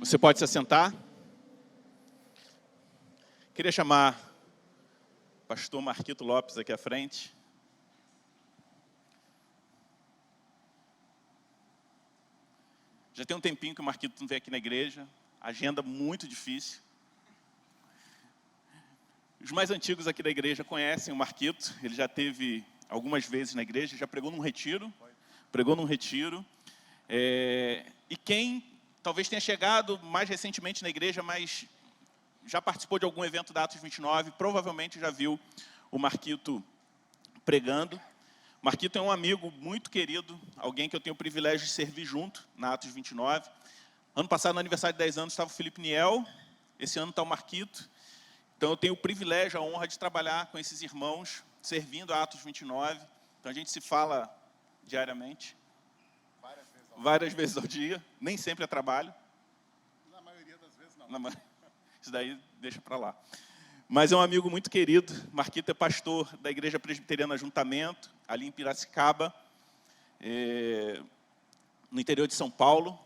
Você pode se assentar. Queria chamar o pastor Marquito Lopes aqui à frente. Já tem um tempinho que o Marquito não vem aqui na igreja, agenda muito difícil. Os mais antigos aqui da igreja conhecem o Marquito, ele já esteve algumas vezes na igreja, já pregou num retiro. E quem talvez tenha chegado mais recentemente na igreja, mas já participou de algum evento da Atos 29, provavelmente já viu o Marquito pregando. O Marquito é um amigo muito querido, alguém que eu tenho o privilégio de servir junto na Atos 29. Ano passado, no aniversário de 10 anos, estava o Felipe Niel, esse ano está o Marquito. Então eu tenho o privilégio, a honra de trabalhar com esses irmãos, servindo a Atos 29. Então a gente se fala diariamente. Várias vezes ao dia, nem sempre é trabalho. Na maioria das vezes não. Isso daí deixa para lá. Mas é um amigo muito querido. Marquito é pastor da Igreja Presbiteriana Ajuntamento, ali em Piracicaba, no interior de São Paulo.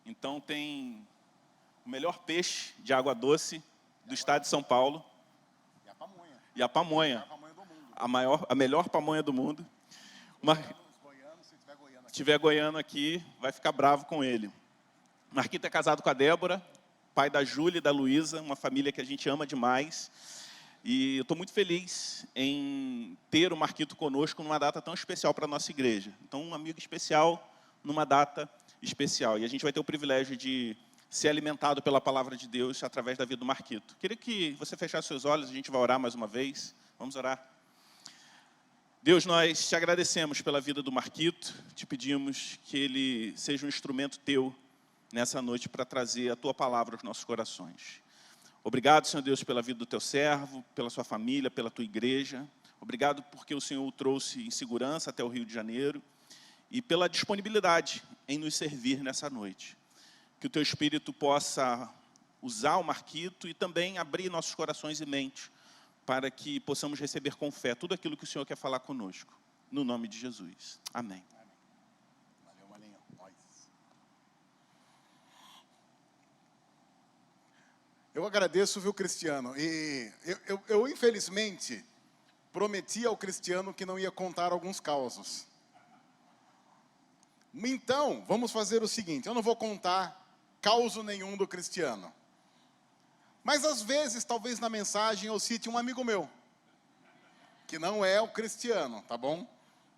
Então tem o melhor peixe de água doce do estado de São Paulo. E a pamonha. A pamonha do mundo. A melhor pamonha do mundo. Se tiver goiano aqui, vai ficar bravo com ele. Marquito é casado com a Débora, pai da Júlia e da Luísa, uma família que a gente ama demais. E eu estou muito feliz em ter o Marquito conosco numa data tão especial para a nossa igreja. Então, um amigo especial numa data especial. E a gente vai ter o privilégio de ser alimentado pela palavra de Deus através da vida do Marquito. Queria que você fechasse seus olhos, a gente vai orar mais uma vez. Vamos orar. Deus, nós te agradecemos pela vida do Marquito, te pedimos que ele seja um instrumento teu nessa noite para trazer a tua palavra aos nossos corações. Obrigado, Senhor Deus, pela vida do teu servo, pela sua família, pela tua igreja. Obrigado porque o Senhor o trouxe em segurança até o Rio de Janeiro e pela disponibilidade em nos servir nessa noite. Que o teu Espírito possa usar o Marquito e também abrir nossos corações e mentes para que possamos receber com fé tudo aquilo que o Senhor quer falar conosco. No nome de Jesus. Amém. Valeu, Malinho. Eu agradeço, viu, Cristiano? E eu, infelizmente, prometi ao Cristiano que não ia contar alguns causos. Então, vamos fazer o seguinte, eu não vou contar causo nenhum do Cristiano. Mas, às vezes, talvez na mensagem eu cite um amigo meu, que não é o Cristiano, tá bom?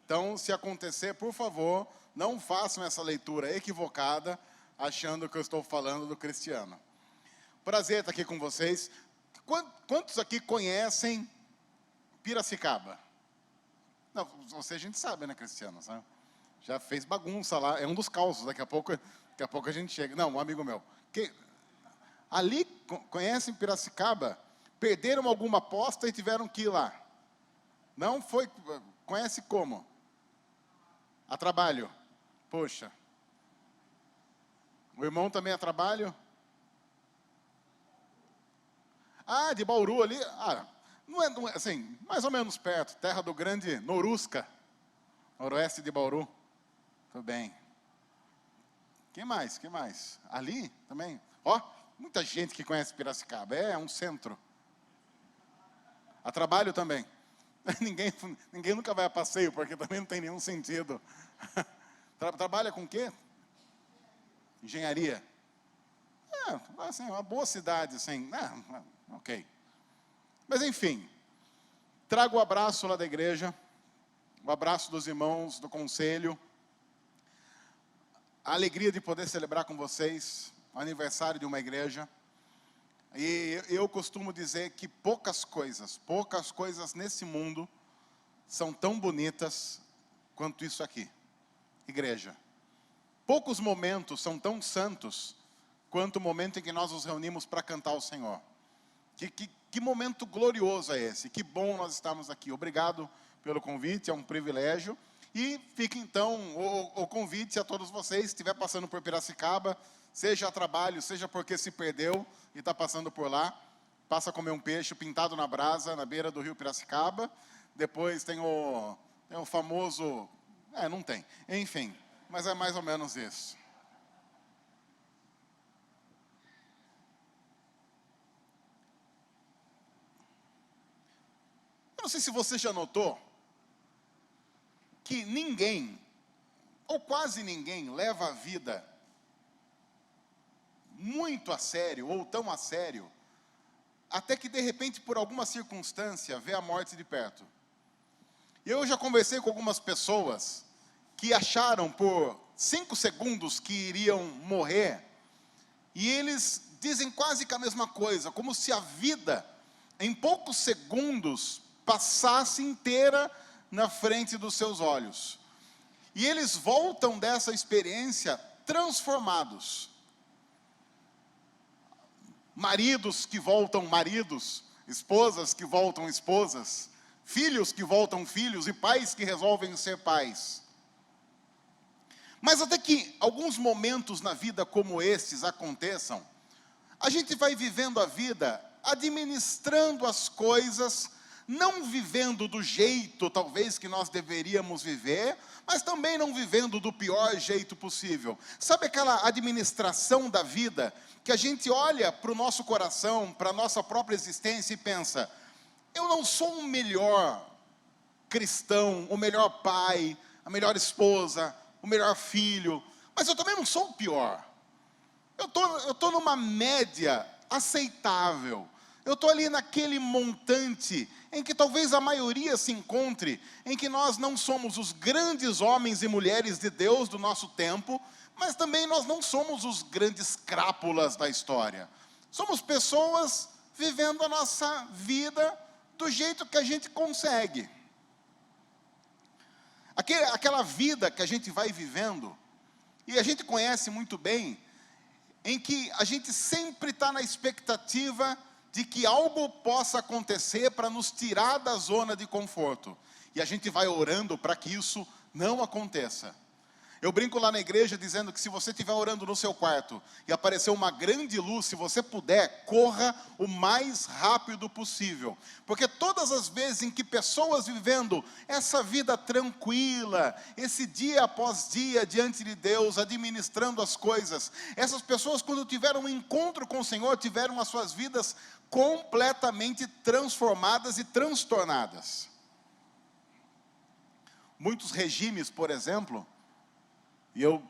Então, se acontecer, por favor, não façam essa leitura equivocada, achando que eu estou falando do Cristiano. Prazer estar aqui com vocês. Quantos aqui conhecem Piracicaba? Não, você a gente sabe, né, Cristiano? Sabe? Já fez bagunça lá, é um dos causos, daqui a pouco a gente chega. Não, um amigo meu. Ali, conhecem Piracicaba, perderam alguma aposta e tiveram que ir lá. Não foi, conhece como? A trabalho. Poxa. O irmão também a trabalho? Ah, de Bauru ali, não é assim, mais ou menos perto, terra do grande Norusca, noroeste de Bauru. Tudo bem. Quem mais? Ali também, ó. Muita gente que conhece Piracicaba, é um centro. A trabalho também. Ninguém nunca vai a passeio, porque também não tem nenhum sentido. Trabalha com o quê? Engenharia. Assim, uma boa cidade, assim. Ok. Mas, enfim, trago o abraço lá da igreja, o abraço dos irmãos do conselho, a alegria de poder celebrar com vocês o aniversário de uma igreja. E eu costumo dizer que poucas coisas nesse mundo são tão bonitas quanto isso aqui. Igreja. Poucos momentos são tão santos quanto o momento em que nós nos reunimos para cantar ao Senhor. Que momento glorioso é esse? Que bom nós estarmos aqui. Obrigado pelo convite, é um privilégio. E fica então o convite a todos vocês, se estiver passando por Piracicaba, seja a trabalho, seja porque se perdeu e está passando por lá, passa a comer um peixe pintado na brasa, na beira do rio Piracicaba. Depois tem o famoso... não tem. Enfim, mas é mais ou menos isso. não sei se você já notou que ninguém, ou quase ninguém, leva a vida muito a sério, ou tão a sério, até que de repente, por alguma circunstância, vê a morte de perto. Eu já conversei com algumas pessoas que acharam por 5 segundos que iriam morrer, e eles dizem quase que a mesma coisa, como se a vida, em poucos segundos, passasse inteira na frente dos seus olhos. E eles voltam dessa experiência transformados. Maridos que voltam maridos, esposas que voltam esposas, filhos que voltam filhos e pais que resolvem ser pais. Mas até que alguns momentos na vida como estes aconteçam, a gente vai vivendo a vida, administrando as coisas, não vivendo do jeito talvez que nós deveríamos viver, mas também não vivendo do pior jeito possível. Sabe aquela administração da vida, que a gente olha para o nosso coração, para a nossa própria existência e pensa, eu não sou o melhor cristão, o melhor pai, a melhor esposa, o melhor filho, mas eu também não sou o pior. Eu tô numa média aceitável. Eu estou ali naquele montante em que talvez a maioria se encontre, em que nós não somos os grandes homens e mulheres de Deus do nosso tempo, mas também nós não somos os grandes crápulas da história. Somos pessoas vivendo a nossa vida do jeito que a gente consegue. Aquela vida que a gente vai vivendo, e a gente conhece muito bem, em que a gente sempre está na expectativa de que algo possa acontecer para nos tirar da zona de conforto. E a gente vai orando para que isso não aconteça. Eu brinco lá na igreja dizendo que se você estiver orando no seu quarto e aparecer uma grande luz, se você puder, corra o mais rápido possível. Porque todas as vezes em que pessoas vivendo essa vida tranquila, esse dia após dia diante de Deus, administrando as coisas, essas pessoas quando tiveram um encontro com o Senhor, tiveram as suas vidas completamente transformadas e transtornadas. Muitos regimes, por exemplo, e eu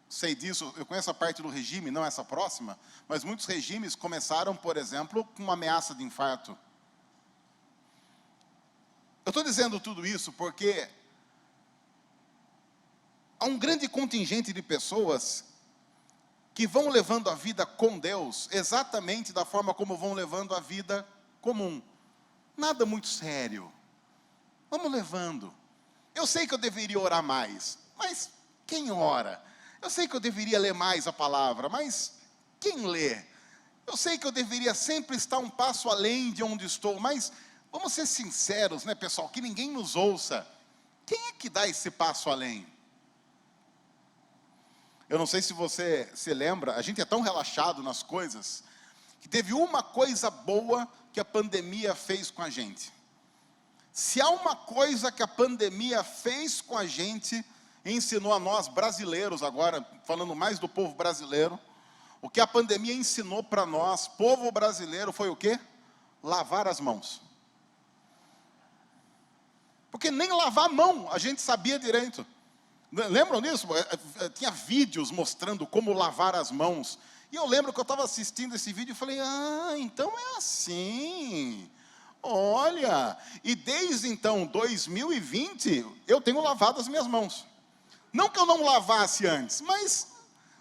sei disso, eu conheço a parte do regime, não essa próxima, mas muitos regimes começaram, por exemplo, com uma ameaça de infarto. Eu estou dizendo tudo isso porque há um grande contingente de pessoas que vão levando a vida com Deus exatamente da forma como vão levando a vida comum. Nada muito sério. Vamos levando. Eu sei que eu deveria orar mais, mas quem ora? Eu sei que eu deveria ler mais a palavra, mas quem lê? Eu sei que eu deveria sempre estar um passo além de onde estou, mas vamos ser sinceros, né, pessoal, que ninguém nos ouça. Quem é que dá esse passo além? Eu não sei se você se lembra, a gente é tão relaxado nas coisas, que teve uma coisa boa que a pandemia fez com a gente. Se há uma coisa que a pandemia fez com a gente, ensinou a nós brasileiros agora, falando mais do povo brasileiro, o que a pandemia ensinou para nós, povo brasileiro, foi o quê? Lavar as mãos. Porque nem lavar a mão a gente sabia direito. Lembram disso? Tinha vídeos mostrando como lavar as mãos. E eu lembro que eu estava assistindo esse vídeo e falei, então é assim. Olha, e desde então, 2020, eu tenho lavado as minhas mãos. Não que eu não lavasse antes, mas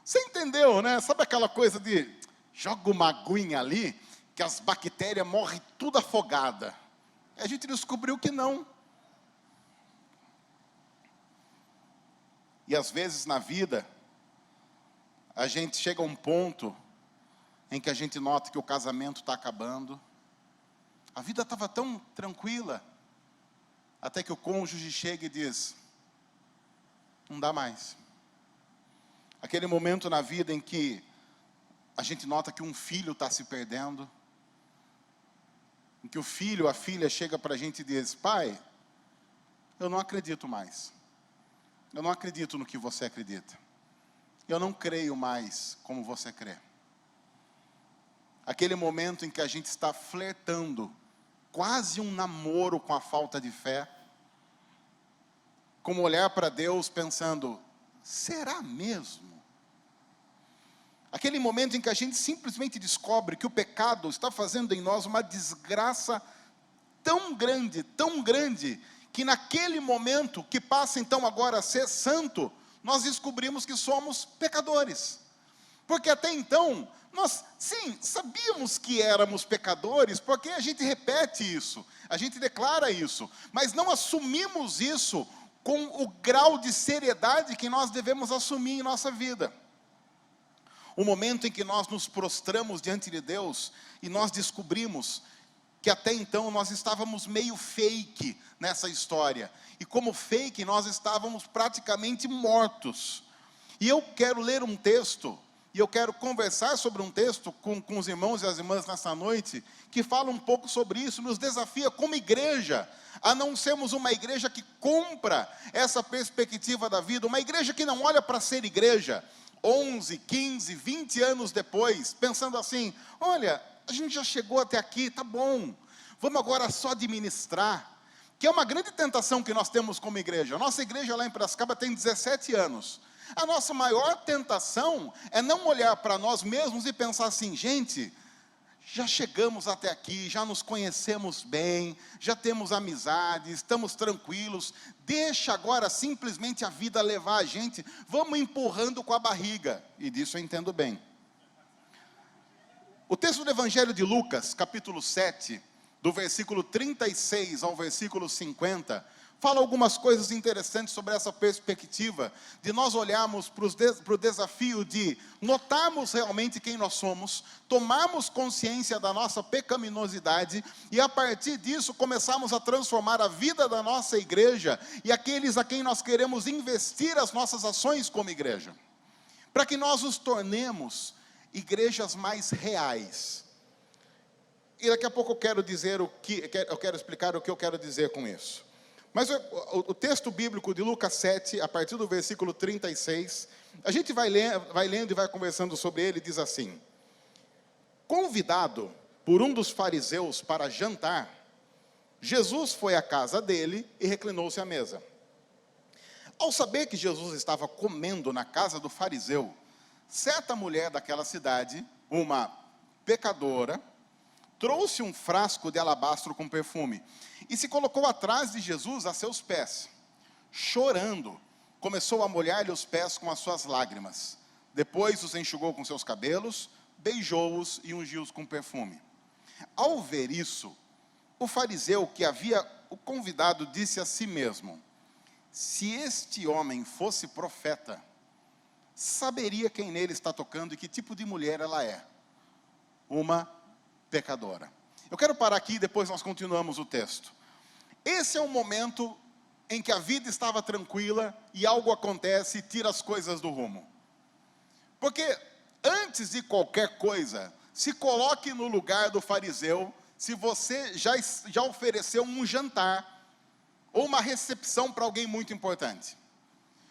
você entendeu, né? Sabe aquela coisa de joga uma aguinha ali, que as bactérias morrem tudo afogada. E a gente descobriu que não. E às vezes na vida, a gente chega a um ponto em que a gente nota que o casamento está acabando. A vida estava tão tranquila, até que o cônjuge chega e diz, não dá mais. Aquele momento na vida em que a gente nota que um filho está se perdendo, em que o filho, a filha chega para a gente e diz, pai, eu não acredito mais. Eu não acredito no que você acredita. Eu não creio mais como você crê. Aquele momento em que a gente está flertando quase um namoro com a falta de fé. Como olhar para Deus pensando, será mesmo? Aquele momento em que a gente simplesmente descobre que o pecado está fazendo em nós uma desgraça tão grande, que naquele momento, que passa então agora a ser santo, nós descobrimos que somos pecadores. Porque até então, nós, sim, sabíamos que éramos pecadores, porque a gente repete isso, a gente declara isso, mas não assumimos isso com o grau de seriedade que nós devemos assumir em nossa vida. O momento em que nós nos prostramos diante de Deus e nós descobrimos que até então nós estávamos meio fake nessa história. E como fake, nós estávamos praticamente mortos. E eu quero ler um texto, e eu quero conversar sobre um texto com os irmãos e as irmãs nessa noite, que fala um pouco sobre isso, nos desafia como igreja, a não sermos uma igreja que compra essa perspectiva da vida, uma igreja que não olha para ser igreja, 11, 15, 20 anos depois, pensando assim, olha, a gente já chegou até aqui, tá bom, vamos agora só administrar, que é uma grande tentação que nós temos como igreja. A nossa igreja lá em Piracicaba tem 17 anos. A nossa maior tentação é não olhar para nós mesmos e pensar assim, gente, já chegamos até aqui, já nos conhecemos bem, já temos amizade, estamos tranquilos, deixa agora simplesmente a vida levar a gente, vamos empurrando com a barriga, e disso eu entendo bem. O texto do Evangelho de Lucas, capítulo 7, do versículo 36 ao versículo 50, fala algumas coisas interessantes sobre essa perspectiva, de nós olharmos para o desafio de notarmos realmente quem nós somos, tomarmos consciência da nossa pecaminosidade, e a partir disso começarmos a transformar a vida da nossa igreja, e aqueles a quem nós queremos investir as nossas ações como igreja, para que nós nos tornemos igrejas mais reais. E daqui a pouco eu quero explicar o que eu quero dizer com isso. Mas o texto bíblico de Lucas 7, a partir do versículo 36, a gente vai lendo e vai conversando sobre ele, diz assim: convidado por um dos fariseus para jantar, Jesus foi à casa dele e reclinou-se à mesa. Ao saber que Jesus estava comendo na casa do fariseu, certa mulher daquela cidade, uma pecadora, trouxe um frasco de alabastro com perfume e se colocou atrás de Jesus a seus pés. Chorando, começou a molhar-lhe os pés com as suas lágrimas. Depois os enxugou com seus cabelos, beijou-os e ungiu-os com perfume. Ao ver isso, o fariseu que havia o convidado disse a si mesmo: se este homem fosse profeta, saberia quem nele está tocando e que tipo de mulher ela é. Uma pecadora. Eu quero parar aqui e depois nós continuamos o texto. Esse é o momento em que a vida estava tranquila e algo acontece e tira as coisas do rumo. Porque antes de qualquer coisa, se coloque no lugar do fariseu, se você já ofereceu um jantar ou uma recepção para alguém muito importante.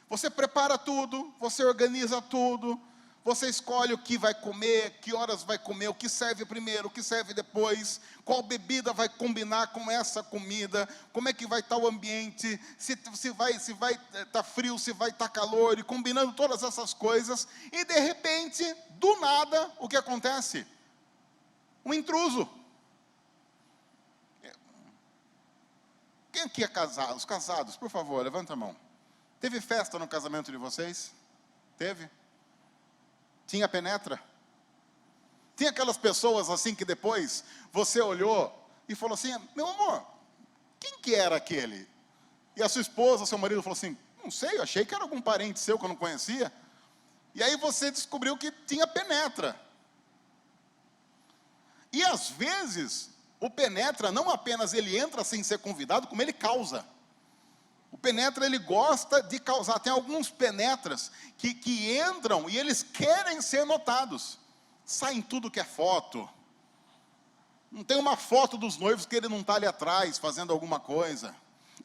Você prepara tudo, você organiza tudo, você escolhe o que vai comer, que horas vai comer, o que serve primeiro, o que serve depois, qual bebida vai combinar com essa comida, como é que vai estar o ambiente, se vai estar frio, se vai estar calor, e combinando todas essas coisas, e de repente, do nada, o que acontece? Um intruso. Quem aqui é casado? Os casados, por favor, levanta a mão. Teve festa no casamento de vocês? Teve? Tinha penetra? Tinha aquelas pessoas assim que depois você olhou e falou assim: meu amor, quem que era aquele? E a sua esposa, seu marido falou assim: não sei, eu achei que era algum parente seu que eu não conhecia. E aí você descobriu que tinha penetra. E às vezes, o penetra não apenas ele entra sem ser convidado, como ele causa. O penetra, ele gosta de causar. Tem alguns penetras que entram e eles querem ser notados. Saem tudo que é foto. Não tem uma foto dos noivos que ele não está ali atrás, fazendo alguma coisa.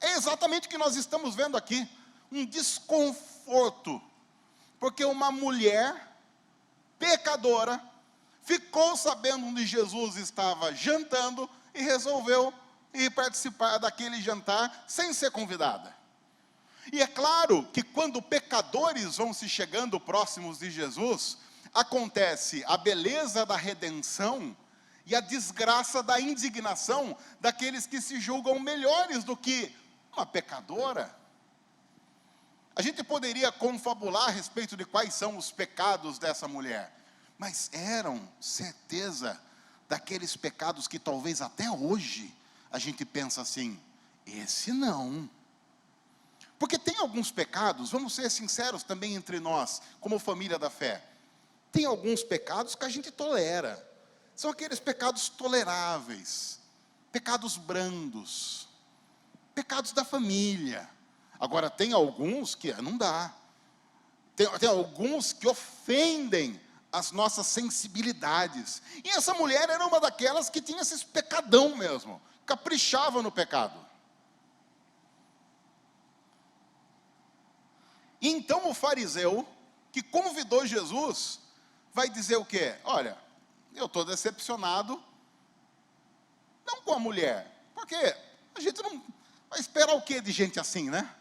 É exatamente o que nós estamos vendo aqui. Um desconforto. Porque uma mulher pecadora ficou sabendo onde Jesus estava jantando e resolveu e participar daquele jantar sem ser convidada. E é claro que quando pecadores vão se chegando próximos de Jesus, acontece a beleza da redenção e a desgraça da indignação daqueles que se julgam melhores do que uma pecadora. A gente poderia confabular a respeito de quais são os pecados dessa mulher, mas eram certeza daqueles pecados que talvez até hoje a gente pensa assim, esse não. Porque tem alguns pecados, vamos ser sinceros também entre nós, como família da fé, tem alguns pecados que a gente tolera, são aqueles pecados toleráveis, pecados brandos, pecados da família. Agora tem alguns que não dá, tem alguns que ofendem as nossas sensibilidades, e essa mulher era uma daquelas que tinha esses pecadão mesmo, caprichava no pecado. E então o fariseu, que convidou Jesus, vai dizer o quê? Olha, eu estou decepcionado, não com a mulher, porque a gente não vai esperar o quê de gente assim, né?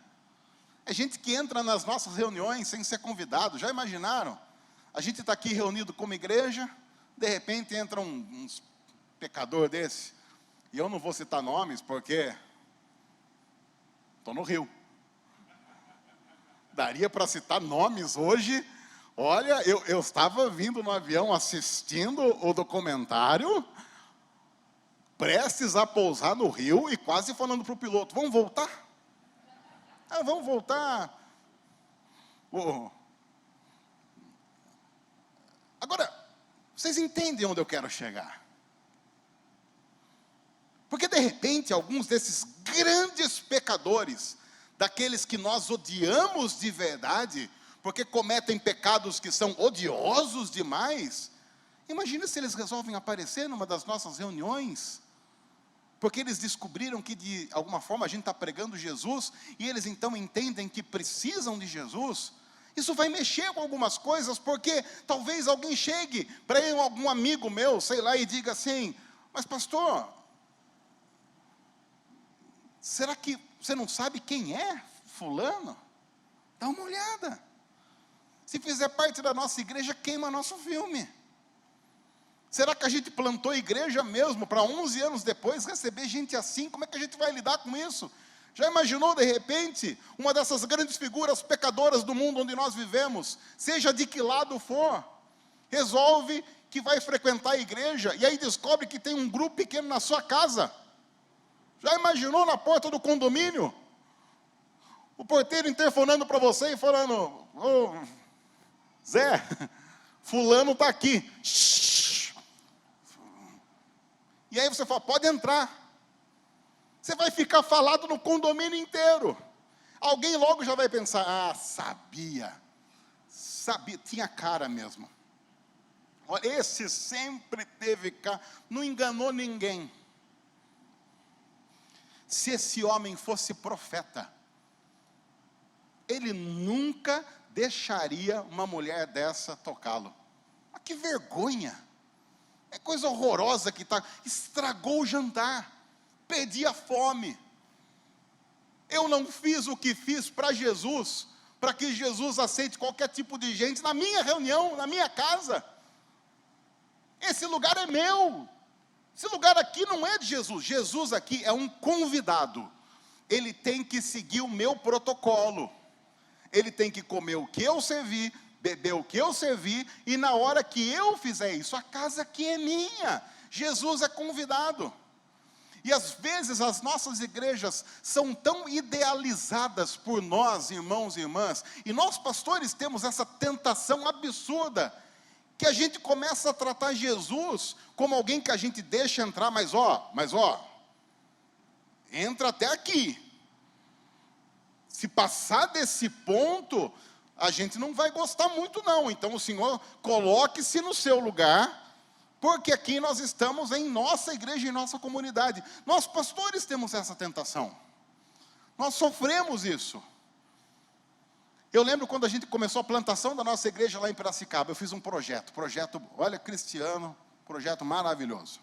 É gente que entra nas nossas reuniões sem ser convidado, já imaginaram? A gente está aqui reunido como igreja, de repente entra uns pecador desse, e eu não vou citar nomes, porque estou no Rio. Daria para citar nomes hoje. Olha, eu estava vindo no avião assistindo o documentário, prestes a pousar no Rio e quase falando para o piloto, vamos voltar? Vamos voltar. Agora, vocês entendem onde eu quero chegar? Porque de repente, alguns desses grandes pecadores, daqueles que nós odiamos de verdade, porque cometem pecados que são odiosos demais, imagina se eles resolvem aparecer numa das nossas reuniões, porque eles descobriram que de alguma forma a gente está pregando Jesus, e eles então entendem que precisam de Jesus. Isso vai mexer com algumas coisas, porque talvez alguém chegue para algum amigo meu, sei lá, e diga assim, mas pastor, será que você não sabe quem é fulano? Dá uma olhada. Se fizer parte da nossa igreja, queima nosso filme. Será que a gente plantou igreja mesmo para 11 anos depois receber gente assim? Como é que a gente vai lidar com isso? Já imaginou, de repente, uma dessas grandes figuras pecadoras do mundo onde nós vivemos, seja de que lado for, resolve que vai frequentar a igreja, e aí descobre que tem um grupo pequeno na sua casa? Já imaginou na porta do condomínio? O porteiro interfonando para você e falando, ô, Zé, fulano está aqui. E aí você fala, pode entrar. Você vai ficar falado no condomínio inteiro. Alguém logo já vai pensar, sabia, tinha cara mesmo. Olha, esse sempre teve cara, não enganou ninguém. Se esse homem fosse profeta, ele nunca deixaria uma mulher dessa tocá-lo. Mas que vergonha! É coisa horrorosa que está. Estragou o jantar, perdi a fome. Eu não fiz o que fiz para Jesus, para que Jesus aceite qualquer tipo de gente na minha reunião, na minha casa. Esse lugar é meu. Esse lugar aqui não é de Jesus. Jesus aqui é um convidado. Ele tem que seguir o meu protocolo. Ele tem que comer o que eu servi, beber o que eu servi, e na hora que eu fizer isso, a casa aqui é minha. Jesus é convidado. E às vezes as nossas igrejas são tão idealizadas por nós, irmãos e irmãs, e nós pastores temos essa tentação absurda, que a gente começa a tratar Jesus como alguém que a gente deixa entrar, mas ó, entra até aqui. Se passar desse ponto, a gente não vai gostar muito não. Então o Senhor, coloque-se no seu lugar, porque aqui nós estamos em nossa igreja, em nossa comunidade. Nós pastores temos essa tentação. Nós sofremos isso. Eu lembro quando a gente começou a plantação da nossa igreja lá em Piracicaba, eu fiz um projeto, olha, cristiano, projeto maravilhoso.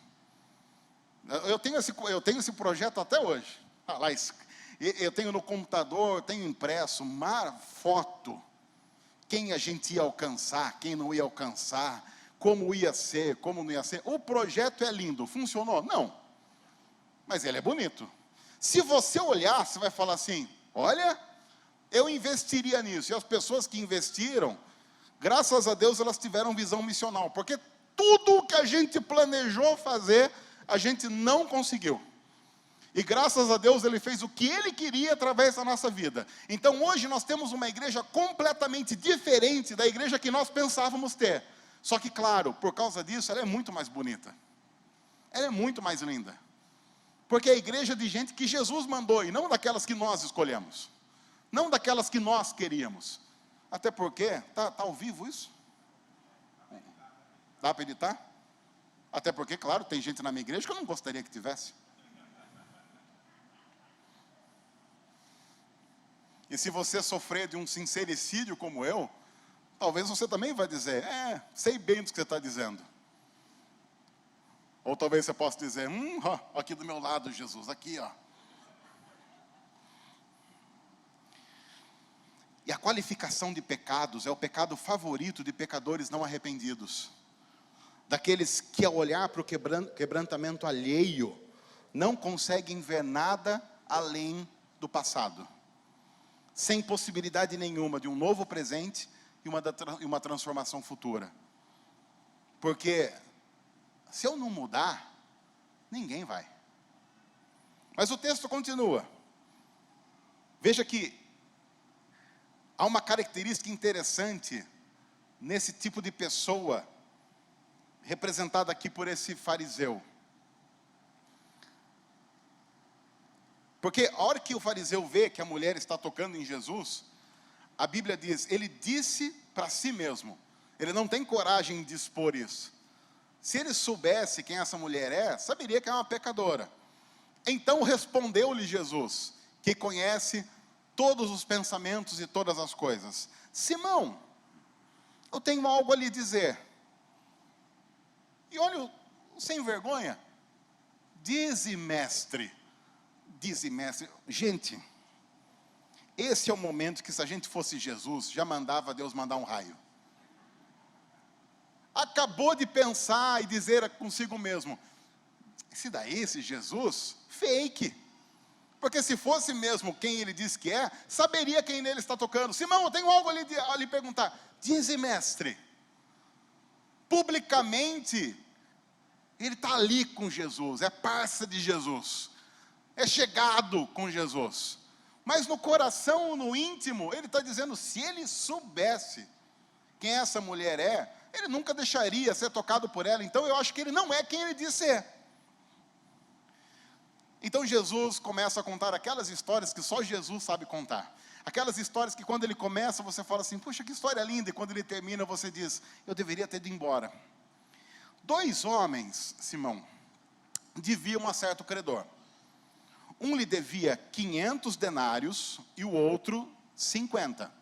Eu tenho esse projeto até hoje. Lá, eu tenho no computador, eu tenho impresso uma foto. Quem a gente ia alcançar, quem não ia alcançar, como ia ser, como não ia ser. O projeto é lindo. Funcionou? Não. Mas ele é bonito. Se você olhar, você vai falar assim, olha, eu investiria nisso. E as pessoas que investiram, graças a Deus, elas tiveram visão missional. Porque tudo o que a gente planejou fazer, a gente não conseguiu. E graças a Deus, Ele fez o que Ele queria através da nossa vida. Então hoje nós temos uma igreja completamente diferente da igreja que nós pensávamos ter. Só que claro, por causa disso, ela é muito mais bonita. Ela é muito mais linda. Porque é a igreja de gente que Jesus mandou, e não daquelas que nós escolhemos. Não daquelas que nós queríamos. Até porque, tá ao vivo isso? Dá para editar? Até porque, claro, tem gente na minha igreja que eu não gostaria que tivesse. E se você sofrer de um sincericídio como eu, talvez você também vai dizer, sei bem do que você está dizendo. Ou talvez você possa dizer, aqui do meu lado, Jesus, aqui, ó. E a qualificação de pecados é o pecado favorito de pecadores não arrependidos. Daqueles que ao olhar para o quebrantamento alheio, não conseguem ver nada além do passado. Sem possibilidade nenhuma de um novo presente e uma transformação futura. Porque se eu não mudar, ninguém vai. Mas o texto continua. Veja que há uma característica interessante nesse tipo de pessoa, representada aqui por esse fariseu. Porque a hora que o fariseu vê que a mulher está tocando em Jesus, a Bíblia diz, ele disse para si mesmo, ele não tem coragem de expor isso. Se ele soubesse quem essa mulher é, saberia que é uma pecadora. Então respondeu-lhe Jesus, que conhece todos os pensamentos e todas as coisas. Simão, eu tenho algo a lhe dizer. E olha o sem vergonha. Dize, mestre. Dize, mestre. Gente, esse é o momento que se a gente fosse Jesus, já mandava Deus mandar um raio. Acabou de pensar e dizer consigo mesmo, esse Jesus, fake. Porque se fosse mesmo quem ele diz que é, saberia quem nele está tocando. Simão, eu tenho algo a lhe perguntar. Dize, mestre. Publicamente, ele está ali com Jesus, é parça de Jesus. É chegado com Jesus. Mas no coração, no íntimo, ele está dizendo, se ele soubesse quem essa mulher é, ele nunca deixaria ser tocado por ela. Então eu acho que ele não é quem ele diz ser. Então Jesus começa a contar aquelas histórias que só Jesus sabe contar. Aquelas histórias que quando ele começa, você fala assim, puxa, que história linda. E quando ele termina, você diz, eu deveria ter ido embora. 2 homens, Simão, deviam a certo credor. Um lhe devia 500 denários e o outro 50.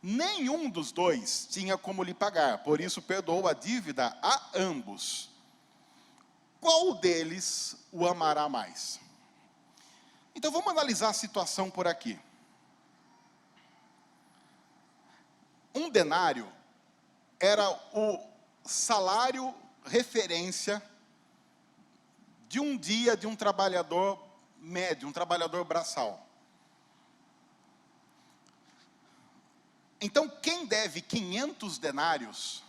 Nenhum dos dois tinha como lhe pagar, por isso perdoou a dívida a ambos. Qual deles o amará mais? Então vamos analisar a situação por aqui. Um denário era o salário referência de um dia de um trabalhador médio, um trabalhador braçal. Então, quem deve 500 denários,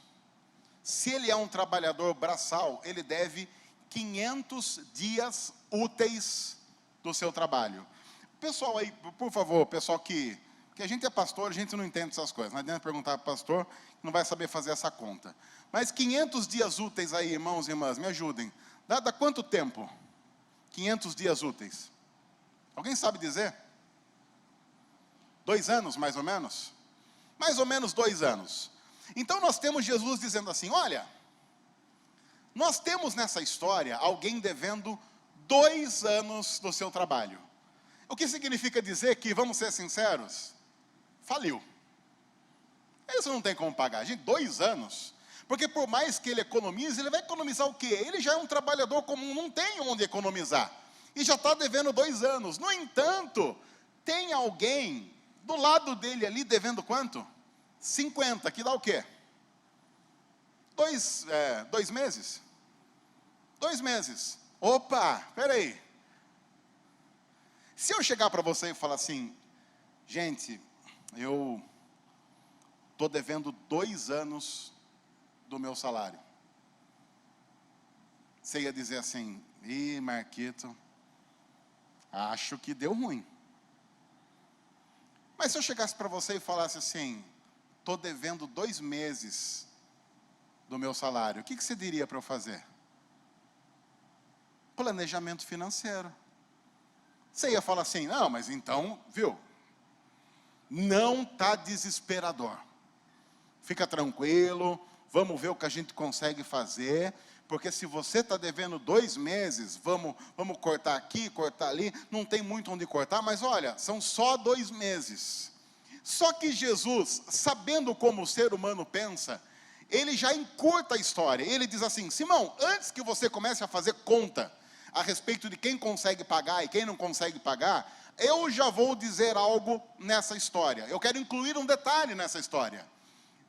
se ele é um trabalhador braçal, ele deve 500 dias úteis do seu trabalho. Pessoal aí, por favor, pessoal que a gente é pastor, a gente não entende essas coisas. Não adianta perguntar para o pastor, não vai saber fazer essa conta. Mas 500 dias úteis aí, irmãos e irmãs, me ajudem. Dá quanto tempo? 500 dias úteis. Alguém sabe dizer? 2 anos, mais ou menos? Mais ou menos 2 anos. Então nós temos Jesus dizendo assim, olha, nós temos nessa história alguém devendo 2 anos do seu trabalho. O que significa dizer que, vamos ser sinceros, faliu. Isso não tem como pagar. Gente, 2 anos. Porque por mais que ele economize, ele vai economizar o quê? Ele já é um trabalhador comum, não tem onde economizar. E já está devendo 2 anos. No entanto, tem alguém do lado dele ali devendo quanto? 50, que dá o quê? 2 meses? 2 meses. Opa, peraí. Se eu chegar para você e falar assim, gente, eu estou devendo 2 anos do meu salário. Você ia dizer assim, ih, Marquito, acho que deu ruim. Mas se eu chegasse para você e falasse assim, estou devendo 2 meses do meu salário, o que você diria para eu fazer? Planejamento financeiro. Você ia falar assim, não, mas então, viu, não está desesperador. Fica tranquilo, vamos ver o que a gente consegue fazer, porque se você está devendo 2 meses, vamos cortar aqui, cortar ali, não tem muito onde cortar, mas olha, são só 2 meses. Só que Jesus, sabendo como o ser humano pensa, ele já encurta a história. Ele diz assim, Simão, antes que você comece a fazer conta a respeito de quem consegue pagar e quem não consegue pagar, eu já vou dizer algo nessa história. Eu quero incluir um detalhe nessa história.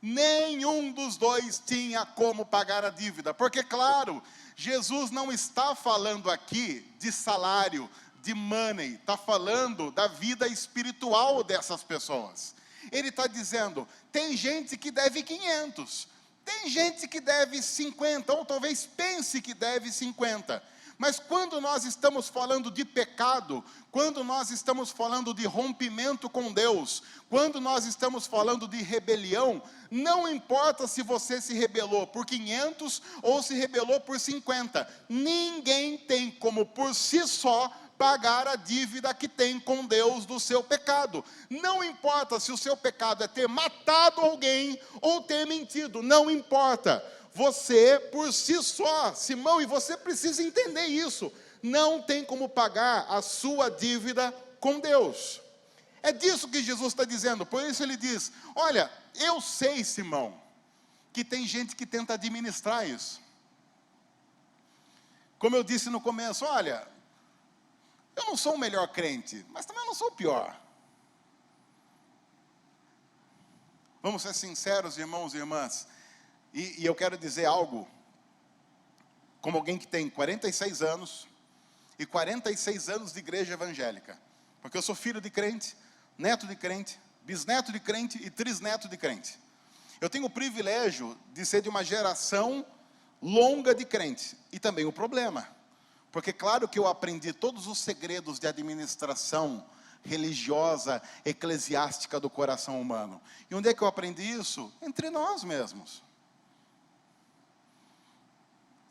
Nenhum dos dois tinha como pagar a dívida, porque claro, Jesus não está falando aqui de salário, de money, está falando da vida espiritual dessas pessoas. Ele está dizendo, tem gente que deve 500, tem gente que deve 50, ou talvez pense que deve 50. Mas quando nós estamos falando de pecado, quando nós estamos falando de rompimento com Deus, quando nós estamos falando de rebelião, não importa se você se rebelou por 500 ou se rebelou por 50. Ninguém tem como por si só pagar a dívida que tem com Deus do seu pecado. Não importa se o seu pecado é ter matado alguém ou ter mentido, não importa. Você, por si só, Simão, e você precisa entender isso, não tem como pagar a sua dívida com Deus. É disso que Jesus está dizendo, por isso ele diz, olha, eu sei, Simão, que tem gente que tenta administrar isso. Como eu disse no começo, olha, eu não sou o melhor crente, mas também não sou o pior. Vamos ser sinceros, irmãos e irmãs. E eu quero dizer algo, como alguém que tem 46 anos, e 46 anos de igreja evangélica. Porque eu sou filho de crente, neto de crente, bisneto de crente e trisneto de crente. Eu tenho o privilégio de ser de uma geração longa de crente. E também o problema. Porque claro que eu aprendi todos os segredos de administração religiosa, eclesiástica do coração humano. E onde é que eu aprendi isso? Entre nós mesmos.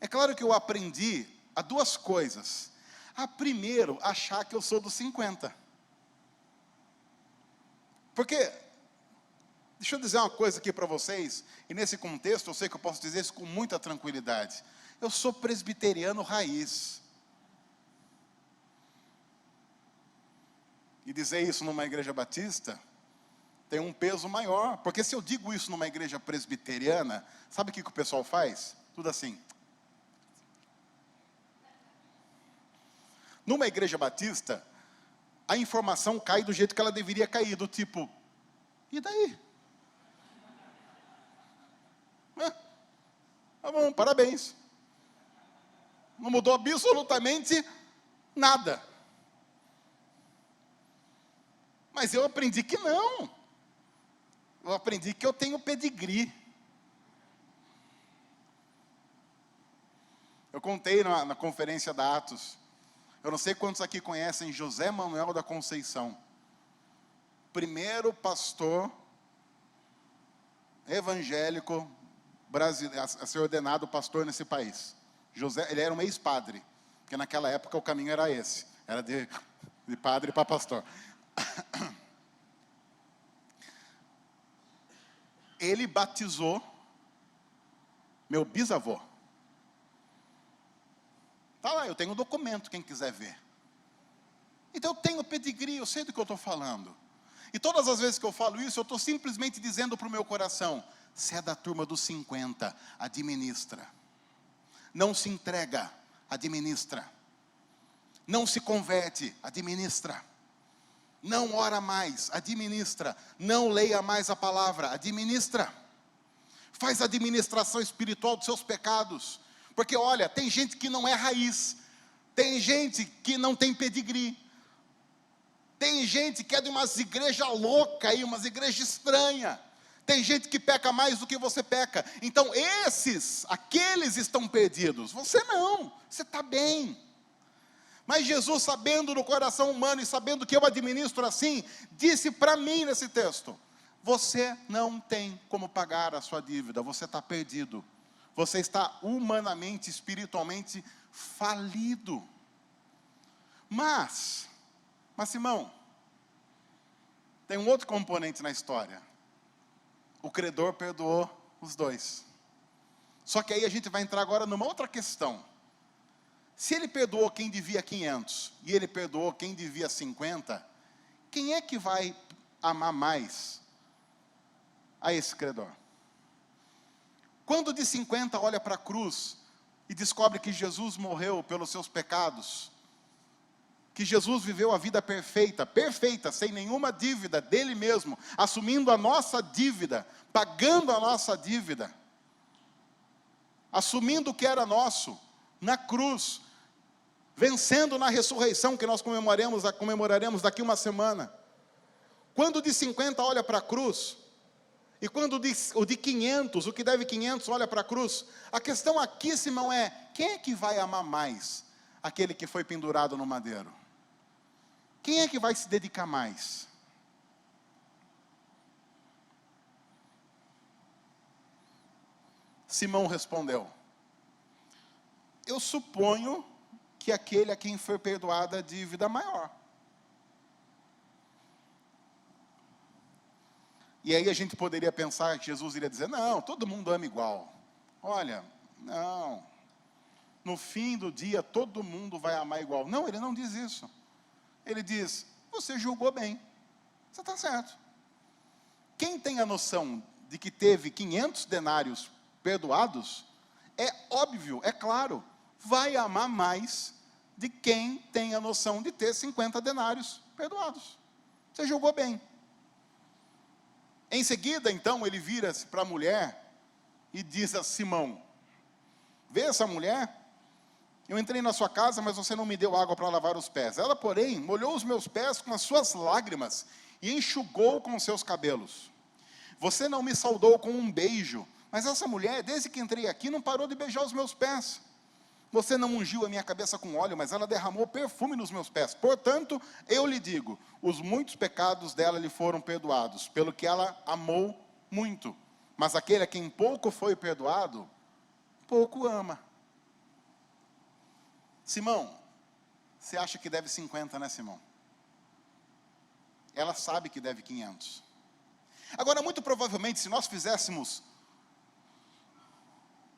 É claro que eu aprendi a 2 coisas. A primeiro, achar que eu sou dos 50. Porque, deixa eu dizer uma coisa aqui para vocês, e nesse contexto eu sei que eu posso dizer isso com muita tranquilidade. Eu sou presbiteriano raiz. E dizer isso numa igreja batista tem um peso maior. Porque se eu digo isso numa igreja presbiteriana, sabe o que o pessoal faz? Tudo assim. Numa igreja batista, a informação cai do jeito que ela deveria cair, do tipo, e daí? Tá bom, parabéns. Não mudou absolutamente nada. Mas eu aprendi que não. Eu aprendi que eu tenho pedigree. Eu contei na conferência da Atos. Eu não sei quantos aqui conhecem José Manuel da Conceição. Primeiro pastor evangélico brasileiro a ser ordenado pastor nesse país. Ele era um ex-padre, porque naquela época o caminho era esse. Era de padre para pastor. Ele batizou meu bisavô. Tá lá, eu tenho um documento, quem quiser ver. Então eu tenho pedigree, eu sei do que eu estou falando. E todas as vezes que eu falo isso, eu estou simplesmente dizendo para o meu coração, Se é da turma dos 50, administra. Não se entrega, administra. Não se converte, administra. Não ora mais, administra. Não leia mais a palavra, administra. Faz administração espiritual dos seus pecados. Porque olha, tem gente que não é raiz. Tem gente que não tem pedigree. Tem gente que é de umas igrejas loucas aí, umas igrejas estranhas. Tem gente que peca mais do que você peca. Então aqueles estão perdidos. Você não, você está bem. Mas Jesus, sabendo do coração humano e sabendo que eu administro assim, disse para mim nesse texto: você não tem como pagar a sua dívida, você está perdido. Você está humanamente, espiritualmente falido. Mas Simão, tem um outro componente na história. O credor perdoou os dois. Só que aí a gente vai entrar agora numa outra questão. Se ele perdoou quem devia 500 e ele perdoou quem devia 50, quem é que vai amar mais a esse credor? Quando o de 50 olha para a cruz e descobre que Jesus morreu pelos seus pecados, que Jesus viveu a vida perfeita, sem nenhuma dívida dele mesmo, assumindo a nossa dívida, pagando a nossa dívida, assumindo o que era nosso, na cruz, vencendo na ressurreição, que nós comemoraremos daqui uma semana. Quando o de 50 olha para a cruz, e quando o de 500, o que deve 500, olha para a cruz, a questão aqui, Simão, é: quem é que vai amar mais aquele que foi pendurado no madeiro? Quem é que vai se dedicar mais? Simão respondeu: eu suponho que aquele a quem foi perdoada a dívida maior. E aí a gente poderia pensar que Jesus iria dizer: não, todo mundo ama igual. Olha, não. No fim do dia, todo mundo vai amar igual. Não, ele não diz isso. Ele diz: você julgou bem. Você está certo. Quem tem a noção de que teve 500 denários perdoados, é óbvio, é claro, vai amar mais de quem tem a noção de ter 50 denários perdoados. Você julgou bem. Em seguida, então, ele vira-se para a mulher e diz a Simão: vê essa mulher? Eu entrei na sua casa, mas você não me deu água para lavar os pés. Ela, porém, molhou os meus pés com as suas lágrimas e enxugou com os seus cabelos. Você não me saudou com um beijo, mas essa mulher, desde que entrei aqui, não parou de beijar os meus pés. Você não ungiu a minha cabeça com óleo, mas ela derramou perfume nos meus pés. Portanto, eu lhe digo, os muitos pecados dela lhe foram perdoados, pelo que ela amou muito. Mas aquele a quem pouco foi perdoado, pouco ama. Simão, você acha que deve 50, né, Simão? Ela sabe que deve 500. Agora, muito provavelmente, se nós fizéssemos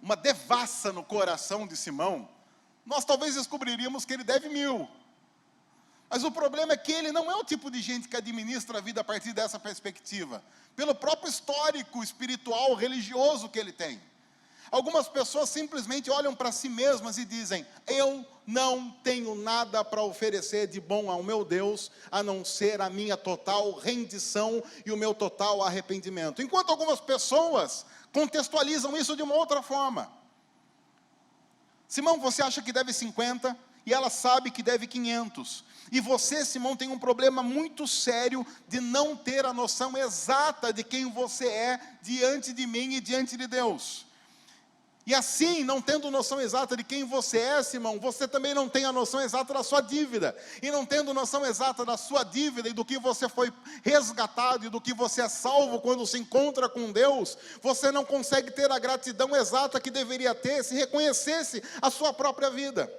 uma devassa no coração de Simão, nós talvez descobriríamos que ele deve 1000. Mas o problema é que ele não é o tipo de gente que administra a vida a partir dessa perspectiva, pelo próprio histórico espiritual, religioso que ele tem. Algumas pessoas simplesmente olham para si mesmas e dizem: eu não tenho nada para oferecer de bom ao meu Deus, a não ser a minha total rendição e o meu total arrependimento. Enquanto algumas pessoas contextualizam isso de uma outra forma. Simão, você acha que deve 50 e ela sabe que deve 500. E você, Simão, tem um problema muito sério de não ter a noção exata de quem você é diante de mim e diante de Deus. E assim, não tendo noção exata de quem você é, Simão, você também não tem a noção exata da sua dívida. E não tendo noção exata da sua dívida e do que você foi resgatado e do que você é salvo quando se encontra com Deus, você não consegue ter a gratidão exata que deveria ter se reconhecesse a sua própria vida.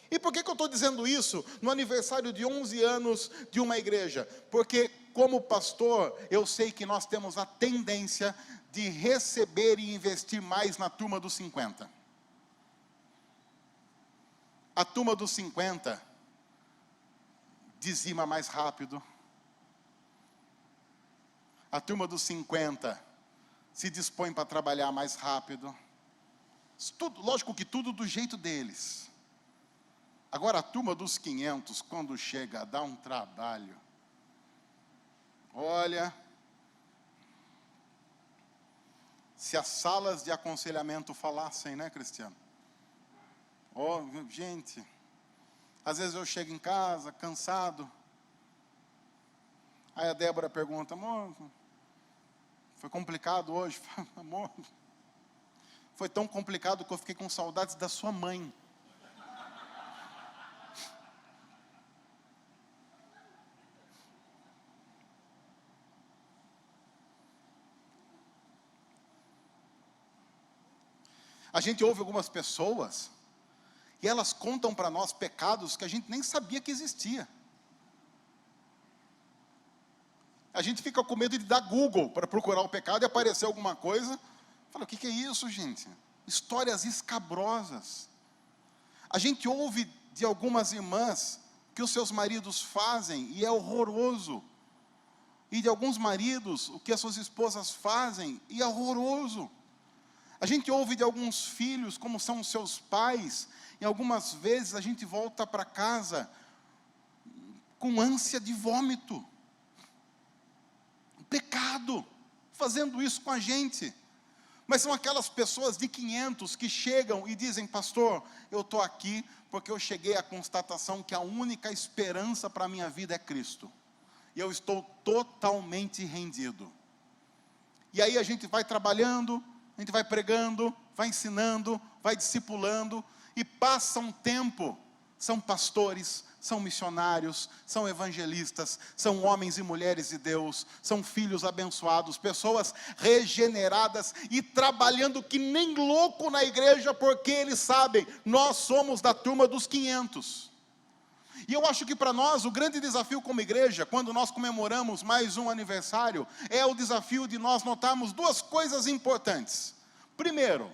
E por que eu estou dizendo isso no aniversário de 11 anos de uma igreja? Porque, como pastor, eu sei que nós temos a tendência de receber e investir mais na turma dos 50. A turma dos 50 dizima mais rápido. A turma dos 50 se dispõem para trabalhar mais rápido. Tudo, lógico que tudo do jeito deles. Agora, a turma dos 500, quando chega, dá um trabalho. Olha, se as salas de aconselhamento falassem, né, Cristiano? Oh, gente, às vezes eu chego em casa, cansado. Aí a Débora pergunta, amor, foi complicado hoje? Amor, foi tão complicado que eu fiquei com saudades da sua mãe. A gente ouve algumas pessoas e elas contam para nós pecados que a gente nem sabia que existia. A gente fica com medo de dar Google para procurar o pecado e aparecer alguma coisa. Fala, o que é isso, gente? Histórias escabrosas. A gente ouve de algumas irmãs que os seus maridos fazem e é horroroso. E de alguns maridos o que as suas esposas fazem e é horroroso. A gente ouve de alguns filhos como são os seus pais, e algumas vezes a gente volta para casa com ânsia de vômito. O pecado, fazendo isso com a gente. Mas são aquelas pessoas de 500 que chegam e dizem, pastor, eu estou aqui porque eu cheguei à constatação que a única esperança para a minha vida é Cristo. E eu estou totalmente rendido. E aí a gente vai trabalhando, a gente vai pregando, vai ensinando, vai discipulando, e passa um tempo, são pastores, são missionários, são evangelistas, são homens e mulheres de Deus, são filhos abençoados, pessoas regeneradas e trabalhando que nem louco na igreja, porque eles sabem, nós somos da turma dos 500. E eu acho que para nós o grande desafio como igreja, quando nós comemoramos mais um aniversário, é o desafio de nós notarmos duas coisas importantes. Primeiro,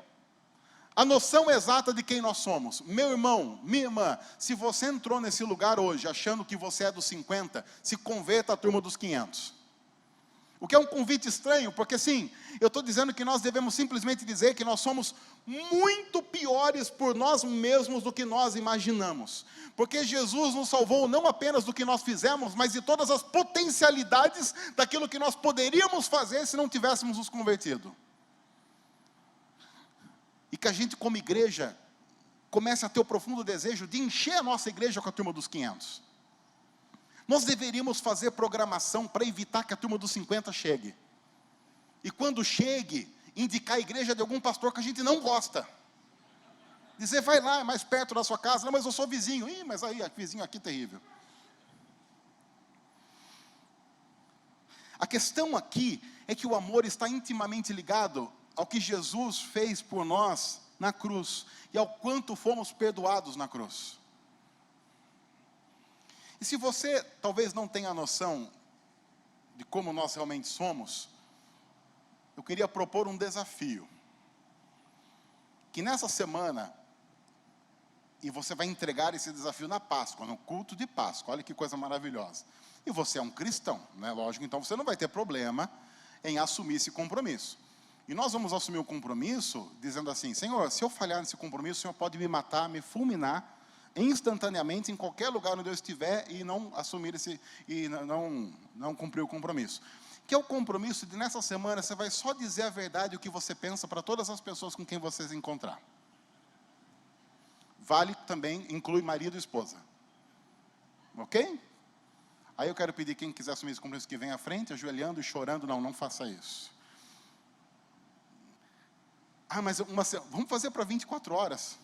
a noção exata de quem nós somos. Meu irmão, minha irmã, se você entrou nesse lugar hoje achando que você é dos 50, se converta à turma dos 500. O que é um convite estranho, porque sim, eu estou dizendo que nós devemos simplesmente dizer que nós somos muito piores por nós mesmos do que nós imaginamos. Porque Jesus nos salvou não apenas do que nós fizemos, mas de todas as potencialidades daquilo que nós poderíamos fazer se não tivéssemos nos convertido. E que a gente como igreja comece a ter o profundo desejo de encher a nossa igreja com a turma dos 500. Nós deveríamos fazer programação para evitar que a turma dos 50 chegue. E quando chegue, indicar a igreja de algum pastor que a gente não gosta. Dizer, vai lá, é mais perto da sua casa. Não, mas eu sou vizinho. Ih, mas aí, vizinho aqui terrível. A questão aqui é que o amor está intimamente ligado ao que Jesus fez por nós na cruz. E ao quanto fomos perdoados na cruz. E se você talvez não tenha noção de como nós realmente somos, eu queria propor um desafio. Que nessa semana, e você vai entregar esse desafio na Páscoa, no culto de Páscoa, olha que coisa maravilhosa. E você é um cristão, né? Lógico, então você não vai ter problema em assumir esse compromisso. E nós vamos assumir o compromisso dizendo assim, Senhor, se eu falhar nesse compromisso, o Senhor pode me matar, me fulminar, instantaneamente, em qualquer lugar onde eu estiver, e não assumir não cumprir o compromisso. Que é o compromisso de nessa semana, você vai só dizer a verdade, o que você pensa para todas as pessoas com quem você se encontrar. Vale também, inclui marido e esposa. Ok? Aí eu quero pedir quem quiser assumir esse compromisso que vem à frente, ajoelhando e chorando, não faça isso. Ah, mas vamos fazer para 24 horas.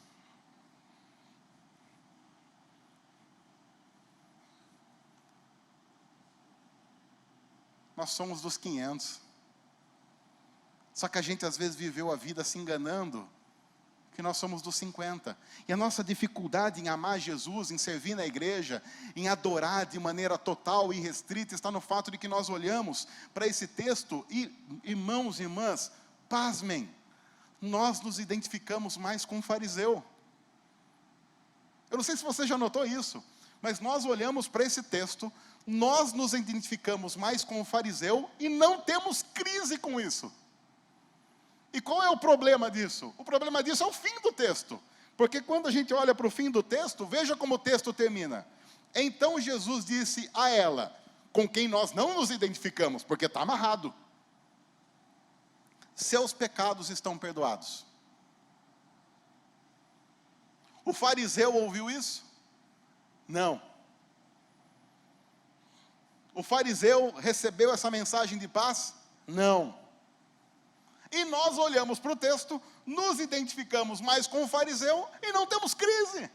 Nós somos dos 500. Só que a gente às vezes viveu a vida se enganando que nós somos dos 50. E a nossa dificuldade em amar Jesus, em servir na igreja, em adorar de maneira total e restrita, está no fato de que nós olhamos para esse texto e, irmãos e irmãs, pasmem, nós nos identificamos mais com o fariseu. Eu não sei se você já notou isso, mas nós olhamos para esse texto, nós nos identificamos mais com o fariseu e não temos crise com isso. E qual é o problema disso? O problema disso é o fim do texto. Porque quando a gente olha para o fim do texto, veja como o texto termina. Então Jesus disse a ela, com quem nós não nos identificamos, porque está amarrado: seus pecados estão perdoados. O fariseu ouviu isso? Não. O fariseu recebeu essa mensagem de paz? Não. E nós olhamos para o texto, nos identificamos mais com o fariseu e não temos crise.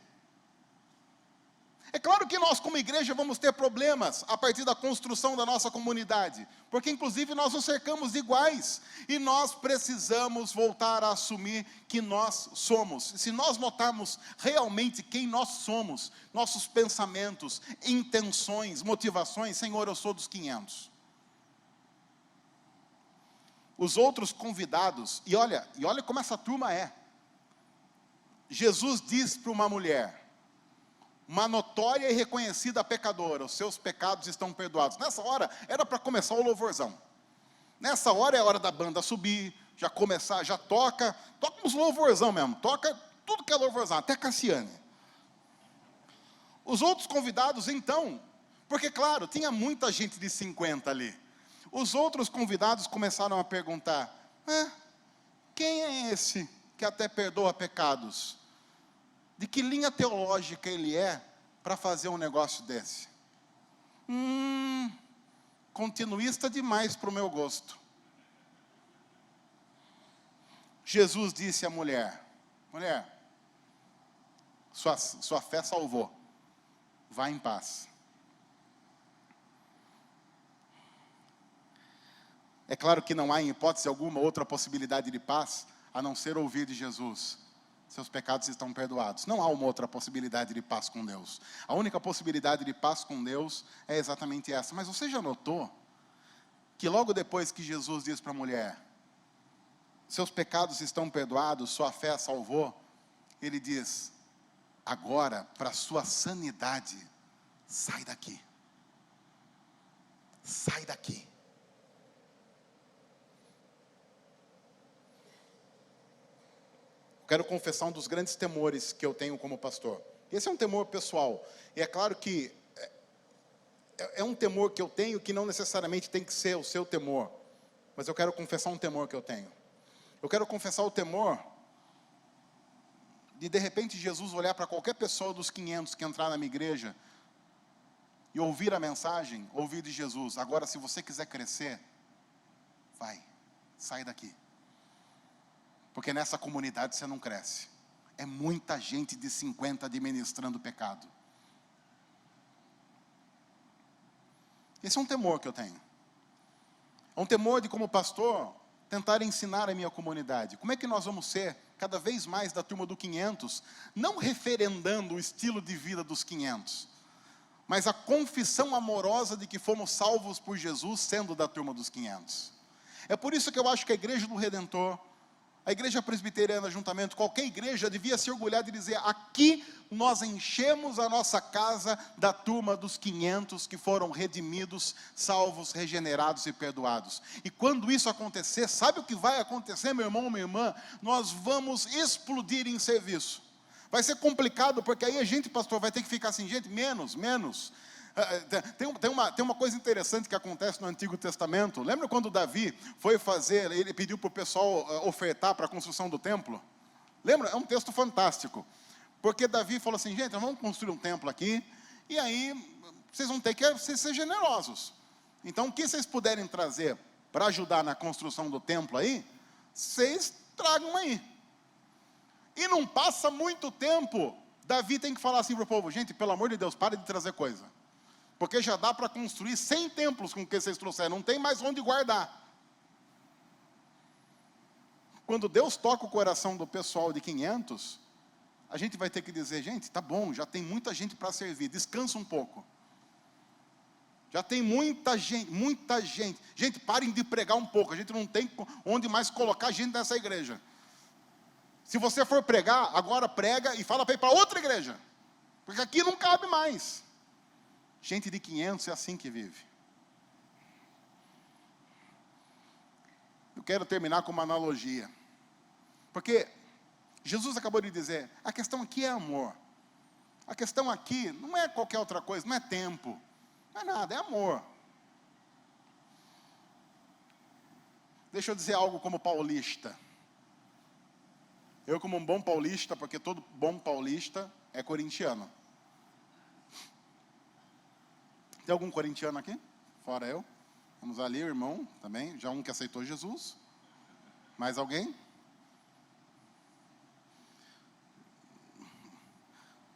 É claro que nós, como igreja, vamos ter problemas a partir da construção da nossa comunidade, porque inclusive nós nos cercamos de iguais, e nós precisamos voltar a assumir que nós somos. Se nós notarmos realmente quem nós somos, nossos pensamentos, intenções, motivações: Senhor, eu sou dos 500. Os outros convidados, e olha como essa turma é. Jesus diz para uma mulher, uma notória e reconhecida pecadora: os seus pecados estão perdoados. Nessa hora, era para começar o louvorzão. Nessa hora é a hora da banda subir, já começar, já toca uns louvorzão mesmo, toca tudo que é louvorzão, até Cassiane. Os outros convidados, então, porque claro, tinha muita gente de 50 ali. Os outros convidados começaram a perguntar: quem é esse que até perdoa pecados? De que linha teológica ele é para fazer um negócio desse? Continuista demais para o meu gosto. Jesus disse à mulher: mulher, sua fé salvou, vá em paz. É claro que não há, em hipótese alguma, outra possibilidade de paz, a não ser ouvir de Jesus: seus pecados estão perdoados. Não há uma outra possibilidade de paz com Deus. A única possibilidade de paz com Deus é exatamente essa. Mas você já notou que logo depois que Jesus diz para a mulher: seus pecados estão perdoados, sua fé a salvou, ele diz: agora, para a sua sanidade, sai daqui. Sai daqui. Quero confessar um dos grandes temores que eu tenho como pastor. Esse é um temor pessoal. E é claro que é um temor que eu tenho que não necessariamente tem que ser o seu temor. Mas eu quero confessar um temor que eu tenho. Eu quero confessar o temor de repente Jesus olhar para qualquer pessoa dos 500 que entrar na minha igreja e ouvir a mensagem, ouvir de Jesus: agora, se você quiser crescer, vai, sai daqui. Porque nessa comunidade você não cresce. É muita gente de 50 administrando pecado. Esse é um temor que eu tenho. É um temor de, como pastor, tentar ensinar a minha comunidade. Como é que nós vamos ser cada vez mais da turma do 500, não referendando o estilo de vida dos 500, mas a confissão amorosa de que fomos salvos por Jesus sendo da turma dos 500. É por isso que eu acho que a Igreja do Redentor, a Igreja Presbiteriana Juntamento, qualquer igreja devia se orgulhar de dizer: aqui nós enchemos a nossa casa da turma dos 500 que foram redimidos, salvos, regenerados e perdoados. E quando isso acontecer, sabe o que vai acontecer, meu irmão, minha irmã? Nós vamos explodir em serviço. Vai ser complicado, porque aí a gente, pastor, vai ter que ficar assim: gente, menos. Tem uma coisa interessante que acontece no Antigo Testamento. Lembra quando Davi foi fazer, ele pediu para o pessoal ofertar para a construção do templo? Lembra? É um texto fantástico. Porque Davi falou assim: gente, vamos construir um templo aqui, e aí vocês vão ter que ser generosos. Então, o que vocês puderem trazer para ajudar na construção do templo aí, vocês tragam aí. E não passa muito tempo, Davi tem que falar assim para o povo: gente, pelo amor de Deus, pare de trazer coisa. Porque já dá para construir 100 templos com o que vocês trouxeram, não tem mais onde guardar. Quando Deus toca o coração do pessoal de 500, a gente vai ter que dizer: gente, tá bom, já tem muita gente para servir, descansa um pouco. Já tem muita gente. Gente, parem de pregar um pouco, a gente não tem onde mais colocar gente nessa igreja. Se você for pregar, agora prega e fala para ir para outra igreja, porque aqui não cabe mais. Gente de 500 é assim que vive. Eu quero terminar com uma analogia. Porque Jesus acabou de dizer, a questão aqui é amor. A questão aqui não é qualquer outra coisa, não é tempo, não é nada, é amor. Deixa eu dizer algo como paulista. Eu como um bom paulista, porque todo bom paulista é corintiano. Tem algum corintiano aqui? Fora eu. Vamos ali, o irmão também, já um que aceitou Jesus. Mais alguém?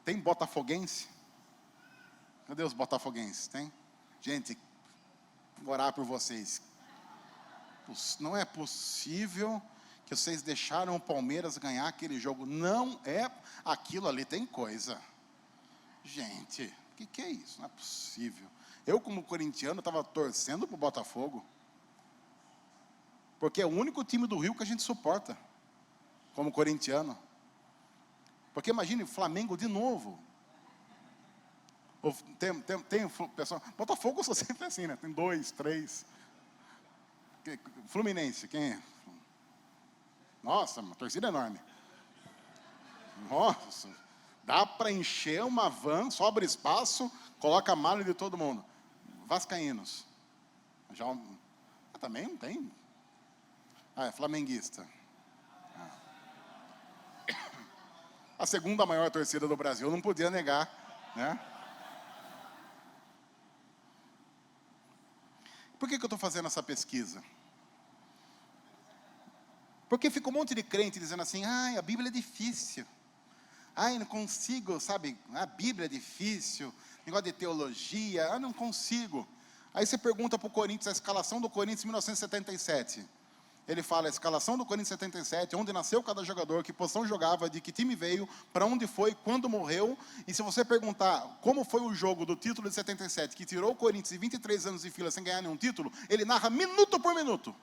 Tem botafoguense? Cadê os botafoguenses? Tem? Gente, vou orar por vocês. Não é possível que vocês deixaram o Palmeiras ganhar aquele jogo. Não é, aquilo ali tem coisa. Gente, o que é isso? Não é possível. Eu, como corintiano, estava torcendo para o Botafogo. Porque é o único time do Rio que a gente suporta, como corintiano. Porque imagine, Flamengo de novo. Tem pessoal, Botafogo eu sou sempre assim, né? Tem 2, 3. Fluminense, quem é? Nossa, uma torcida enorme. Nossa, dá para encher uma van, sobra espaço, coloca a mala de todo mundo. Vascaínos. Também não tem. É flamenguista. A segunda maior torcida do Brasil, não podia negar, né? Por que eu estou fazendo essa pesquisa? Porque fica um monte de crente dizendo assim, a Bíblia é difícil. Não consigo, sabe, a Bíblia é difícil, negócio de teologia, não consigo. Aí você pergunta para o Corinthians, a escalação do Corinthians em 1977. Ele fala a escalação do Corinthians 77, onde nasceu cada jogador, que posição jogava, de que time veio, para onde foi, quando morreu. E se você perguntar como foi o jogo do título de 77, que tirou o Corinthians de 23 anos de fila sem ganhar nenhum título, ele narra minuto por minuto.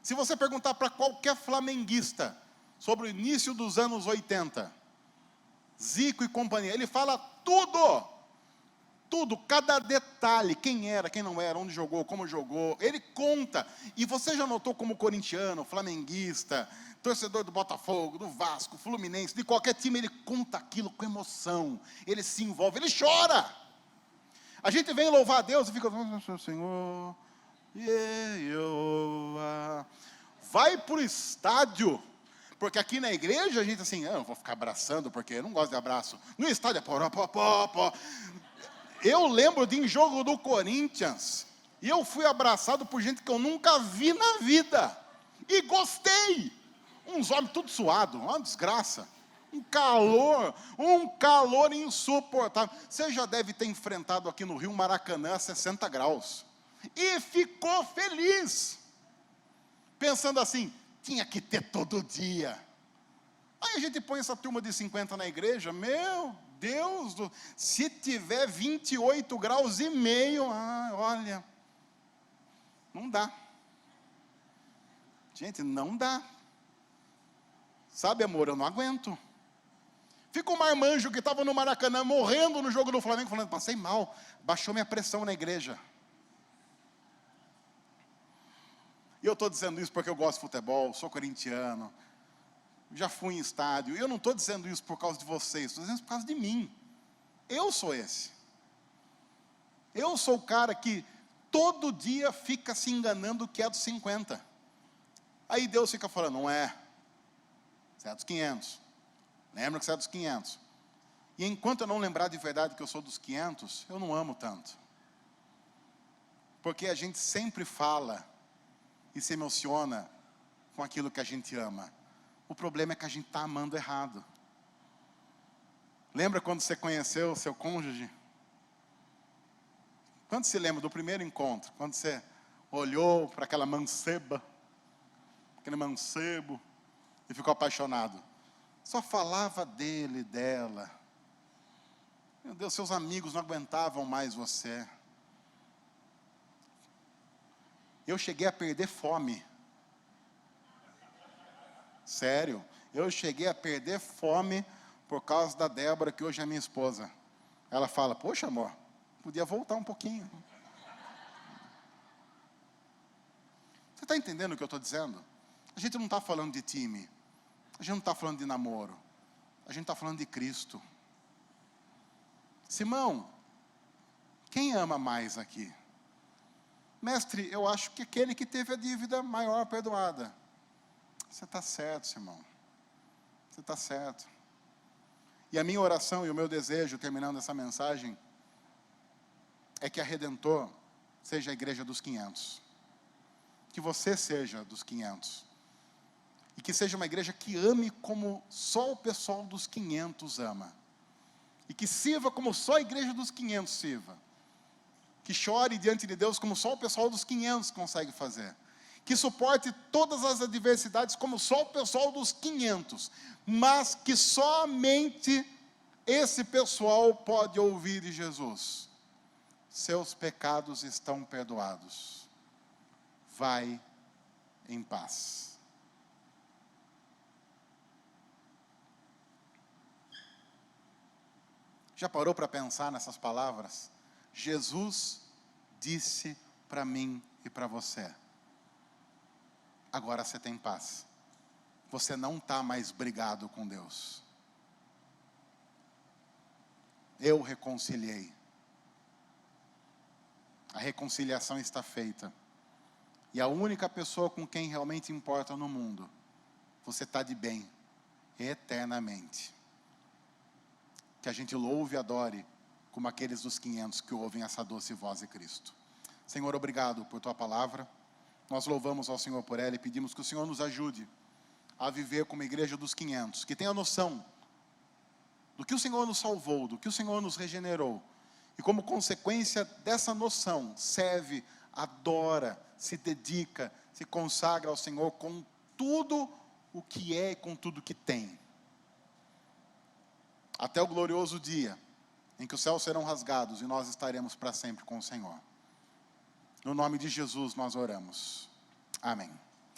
Se você perguntar para qualquer flamenguista sobre o início dos anos 80, Zico e companhia, ele fala tudo. Tudo, cada detalhe, quem era, quem não era, onde jogou, como jogou, ele conta. E você já notou como corintiano, flamenguista, torcedor do Botafogo, do Vasco, Fluminense, de qualquer time, ele conta aquilo com emoção, ele se envolve, ele chora. A gente vem louvar a Deus e fica, Senhor, vai para o estádio, porque aqui na igreja a gente assim, eu vou ficar abraçando, porque eu não gosto de abraço. No estádio é pó. Eu lembro de em jogo do Corinthians, e eu fui abraçado por gente que eu nunca vi na vida, e gostei. Uns homens tudo suado, uma desgraça, um calor insuportável. Você já deve ter enfrentado aqui no Rio Maracanã a 60 graus, e ficou feliz, pensando assim, tinha que ter todo dia. Aí a gente põe essa turma de 50 na igreja, meu Deus, se tiver 28 graus e meio, olha, não dá. Gente, não dá. Sabe, amor, eu não aguento. Fica um marmanjo que estava no Maracanã, morrendo no jogo do Flamengo, falando, passei mal, baixou minha pressão na igreja. E eu estou dizendo isso porque eu gosto de futebol, sou corintiano, já fui em estádio, e eu não estou dizendo isso por causa de vocês, estou dizendo isso por causa de mim. Eu sou esse. Eu sou o cara que todo dia fica se enganando que é dos 50. Aí Deus fica falando, não é, você é dos 500. Lembra que você é dos 500. E enquanto eu não lembrar de verdade que eu sou dos 500, eu não amo tanto. Porque a gente sempre fala e se emociona com aquilo que a gente ama. O problema é que a gente está amando errado. Lembra quando você conheceu o seu cônjuge? Quando se lembra do primeiro encontro? Quando você olhou para aquela manceba, aquele mancebo, e ficou apaixonado. Só falava dele, dela. Meu Deus, seus amigos não aguentavam mais você. Eu cheguei a perder fome. Sério, eu cheguei a perder fome por causa da Débora, que hoje é minha esposa. Ela fala, poxa amor, podia voltar um pouquinho. Você está entendendo o que eu estou dizendo? A A gente não está falando de time. A gente não está falando de namoro. A gente está falando de Cristo. Simão, quem ama mais aqui? Mestre, eu acho que aquele que teve a dívida maior perdoada. Você está certo, Simão. Você está certo. E a minha oração e o meu desejo, terminando essa mensagem, é que a Redentor seja a igreja dos 500. Que você seja dos 500. E que seja uma igreja que ame como só o pessoal dos 500 ama. E que sirva como só a igreja dos 500 sirva. Que chore diante de Deus como só o pessoal dos 500 consegue fazer. Que suporte todas as adversidades como só o pessoal dos 500. Mas que somente esse pessoal pode ouvir de Jesus. Seus pecados estão perdoados. Vai em paz. Já parou para pensar nessas palavras? Jesus disse para mim e para você: agora você tem paz. Você não está mais brigado com Deus. Eu reconciliei. A reconciliação está feita. E a única pessoa com quem realmente importa no mundo, você está de bem, eternamente. Que a gente louve e adore, como aqueles dos 500 que ouvem essa doce voz de Cristo. Senhor, obrigado por Tua palavra. Nós louvamos ao Senhor por ela e pedimos que o Senhor nos ajude a viver como igreja dos 500, que tenha noção do que o Senhor nos salvou, do que o Senhor nos regenerou, e como consequência dessa noção, serve, adora, se dedica, se consagra ao Senhor com tudo o que é e com tudo o que tem. Até o glorioso dia em que os céus serão rasgados e nós estaremos para sempre com o Senhor. No nome de Jesus nós oramos. Amém.